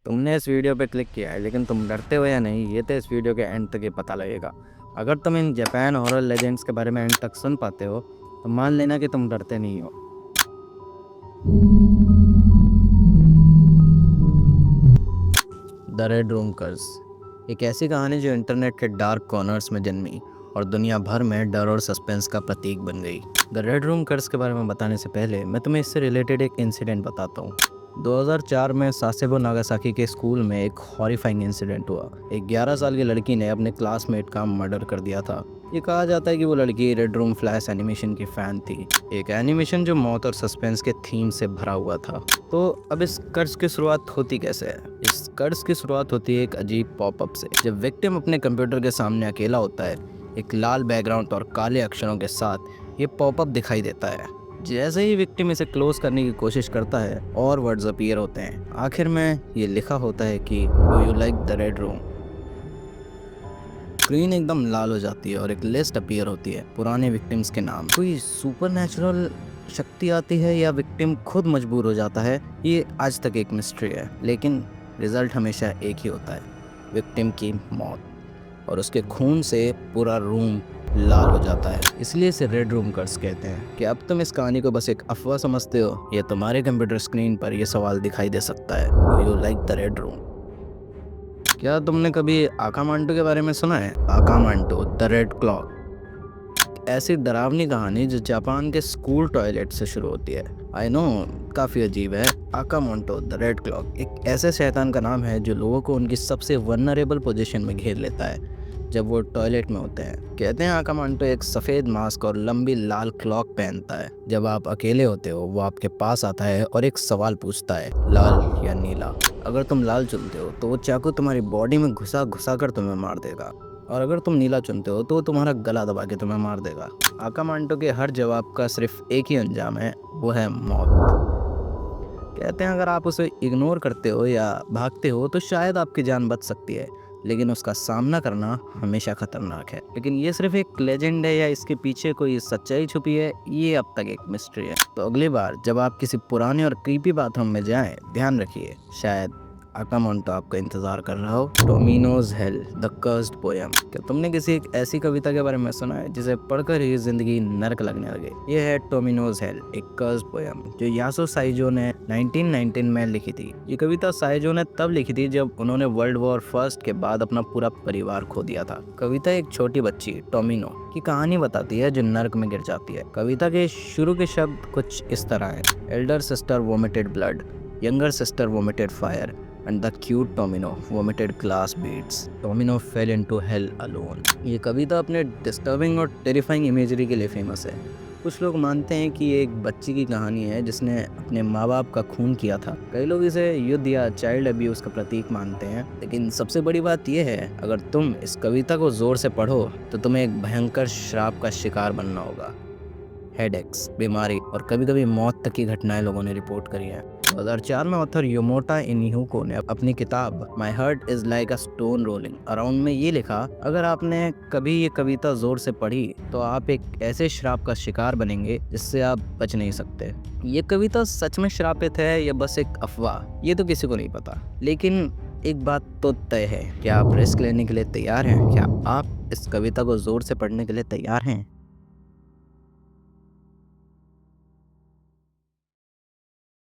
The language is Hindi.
तुमने इस वीडियो पे क्लिक किया है, लेकिन तुम डरते हो या नहीं ये तो इस वीडियो के एंड तक ही पता लगेगा। अगर तुम इन जापान हॉरर लेजेंड्स के बारे में एंड तक सुन पाते हो तो मान लेना कि तुम डरते नहीं हो। द रेड रूम कर्स एक ऐसी कहानी जो इंटरनेट के डार्क कॉर्नर्स में जन्मी और दुनिया भर में डर और सस्पेंस का प्रतीक बन गई। द रेड रूम कर्स के बारे में बताने से पहले मैं तुम्हें इससे रिलेटेड एक इंसिडेंट बताता हूँ। 2004 में सासेबो नागासाकी के स्कूल में एक हॉरिफाइंग इंसिडेंट हुआ। एक 11 साल की लड़की ने अपने क्लासमेट का मर्डर कर दिया था। ये कहा जाता है कि वो लड़की रेड रूम फ्लैश एनिमेशन की फैन थी, एक एनिमेशन जो मौत और सस्पेंस के थीम से भरा हुआ था। तो अब इस कर्ज की शुरुआत होती कैसे है? इस कर्ज की शुरुआत होती है एक अजीब पॉपअप से। जब विक्टिम अपने कंप्यूटर के सामने अकेला होता है, एक लाल बैकग्राउंड और काले अक्षरों के साथ ये पॉपअप दिखाई देता है। जैसे ही विक्टिम इसे क्लोज करने की कोशिश करता है और वर्ड्स अपीयर होते हैं। आखिर में ये लिखा होता है कि do you like the red room. Screen एकदम लाल हो जाती है और एक लिस्ट अपीयर होती है पुराने विक्टिम्स के नाम। कोई सुपरनैचुरल शक्ति आती है या विक्टिम खुद मजबूर हो जाता है, ये आज तक एक मिस्ट्री है। लेकिन रिजल्ट हमेशा एक ही होता है, विक्टिम की मौत, और उसके खून से पूरा रूम लाल हो जाता है। इसलिए इसे रेड रूम कर्स कहते हैं। कि अब तुम इस कहानी को बस एक अफवाह समझते हो या तुम्हारे कंप्यूटर स्क्रीन पर यह सवाल दिखाई दे सकता है, do you like the red room. क्या तुमने कभी आकामांटो के बारे में सुना है? आकामांटो द रेड क्लॉक, ऐसी डरावनी कहानी जो जापान के स्कूल टॉयलेट से शुरू होती है। आई नो, काफ़ी अजीब है। आकामांटो द रेड क्लॉक एक ऐसे शैतान का नाम है जो लोगों को उनकी सबसे वनरेबल पोजीशन में घेर लेता है जब वो टॉयलेट में होते हैं। कहते हैं आकामांटो एक सफ़ेद मास्क और लंबी लाल क्लॉक पहनता है। जब आप अकेले होते हो वो आपके पास आता है और एक सवाल पूछता है, लाल या नीला। अगर तुम लाल चुनते हो तो वो चाकू तुम्हारी बॉडी में घुसा घुसा कर तुम्हें मार देगा, और अगर तुम नीला चुनते हो तो वो तुम्हारा गला दबा के तुम्हें मार देगा। आकामांटो के हर जवाब का सिर्फ एक ही अंजाम है, वो है मौत। कहते हैं अगर आप उसे इग्नोर करते हो या भागते हो तो शायद आपकी जान बच सकती है, लेकिन उसका सामना करना हमेशा खतरनाक है। लेकिन ये सिर्फ एक लेजेंड है या इसके पीछे कोई सच्चाई छुपी है, ये अब तक एक मिस्ट्री है। तो अगली बार जब आप किसी पुराने और क्रीपी बाथरूम में जाएं, ध्यान रखिए शायद आकामांटो आपका इंतजार कर रहा हो। Tomino's hello the cursed poem. क्या तुमने किसी एक ऐसी कविता के बारे में सुना है जिसे पढ़कर ही जिंदगी नरक लगने लगे? ये है टोमिनोज हेल, एक कर्स्ड पोयम जो यासो साइजो ने 1919 में लिखी थी। ये कविता साइजो ने तब लिखी थी जब उन्होंने वर्ल्ड वॉर फर्स्ट के बाद अपना पूरा परिवार खो दिया था। कविता एक छोटी बच्ची टोमिनो की कहानी बताती है जो नर्क में गिर जाती है। कविता के शुरू के शब्द कुछ इस तरह है, elder sister vomited blood, younger sister vomited fire, and the cute Tomino vomited glass beads. Tomino fell into hell alone. ये कविता अपने डिस्टर्बिंग और टेरिफाइंग इमेजरी के लिए फेमस है। कुछ लोग मानते हैं कि ये एक बच्ची की कहानी है जिसने अपने माँ बाप का खून किया था। कई लोग इसे युद्ध या चाइल्ड अब्यूज़ का प्रतीक मानते हैं। लेकिन सबसे बड़ी बात यह है, अगर तुम इस कविता को जोर से पढ़ो तो तुम्हें एक भयंकर श्राप का शिकार बनना होगा। हेडेक्स, बीमारी और कभी कभी मौत तक की घटनाएं लोगों ने रिपोर्ट करी है। 2004 में ऑथर योमोटा इनिहुको ने अपनी किताब my heart is like a stone rolling around में ये लिखा, अगर आपने कभी ये कविता जोर से पढ़ी तो आप एक ऐसे श्राप का शिकार बनेंगे जिससे आप बच नहीं सकते। ये कविता सच में श्रापित है या बस एक अफवाह, ये तो किसी को नहीं पता। लेकिन एक बात तो तय है, क्या आप रिस्क लेने के लिए तैयार हैं? क्या आप इस कविता को जोर से पढ़ने के लिए तैयार हैं?